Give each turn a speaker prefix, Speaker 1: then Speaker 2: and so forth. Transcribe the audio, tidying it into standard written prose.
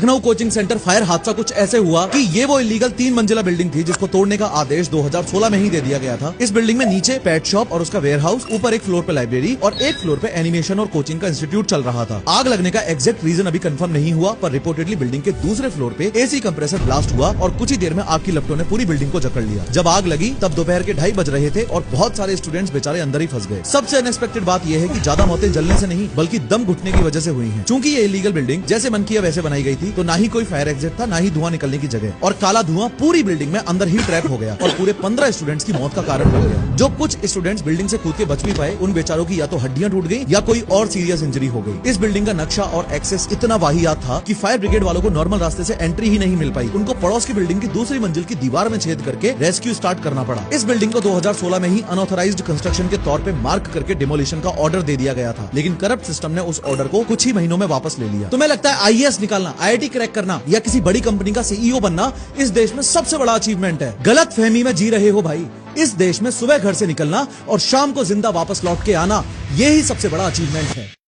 Speaker 1: Lucknow coaching centre fire हादसा कुछ ऐसे हुआ कि ये वो इलीगल 3 मंजिला बिल्डिंग थी जिसको तोड़ने का आदेश 2016 में ही दे दिया गया था। इस बिल्डिंग में नीचे पेट शॉप और उसका वेयर हाउस, ऊपर एक फ्लोर पे लाइब्रेरी और एक फ्लोर पे एनिमेशन और कोचिंग का इंस्टीट्यूट चल रहा था। आग लगने का एग्जैक्ट रीजन अभी कंफर्म नहीं हुआ, पर रिपोर्टेडली बिल्डिंग के दूसरे फ्लोर पे एसी कंप्रेसर ब्लास्ट हुआ और कुछ ही देर में आग की लपटों ने पूरी बिल्डिंग को जकड़ लिया। जब आग लगी तब दोपहर के 2:30 बज रहे थे और बहुत सारे स्टूडेंट्स बेचारे अंदर ही फंस गए। सबसे अनएक्सपेक्टेड बात यह है कि ज्यादा मौतें जलने से नहीं बल्कि दम घुटने की वजह से हुई हैं। चूंकि ये इलीगल बिल्डिंग जैसे मन किया वैसे बनाई गई थी, तो ना ही कोई फायर एग्जिट था, ना ही धुआं निकलने की जगह, और काला धुआं पूरी बिल्डिंग में अंदर ही ट्रैप हो गया और पूरे 15 स्टूडेंट्स की मौत का कारण बन गया। जो कुछ स्टूडेंट्स बिल्डिंग से कूद के बच भी पाए, उन बेचारों की या तो हड्डियां टूट गई या कोई और सीरियस इंजरी हो गई। इस बिल्डिंग का नक्शा और एक्सेस इतना वाहियात था कि फायर ब्रिगेड वालों को नॉर्मल रास्ते से एंट्री ही नहीं मिल पाई। उनको पड़ोस की बिल्डिंग की दूसरी मंजिल की दीवार में छेद करके रेस्क्यू स्टार्ट करना पड़ा। इस बिल्डिंग को 2016 में ही अनऑथराइज्ड कंस्ट्रक्शन के तौर पे मार्क करके डिमोलिशन का ऑर्डर दे दिया गया था, लेकिन करप्ट सिस्टम ने उस ऑर्डर को कुछ ही महीनों में वापस ले लिया। तुम्हें लगता है आईएएस निकालना, आईआईटी क्रैक करना या किसी बड़ी कंपनी का सीईओ बनना इस देश में सबसे बड़ा अचीवमेंट है? गलत फहमी में जी रहे हो भाई। इस देश में सुबह घर से निकलना और शाम को जिंदा वापस लौट के आना, यही सबसे बड़ा अचीवमेंट है।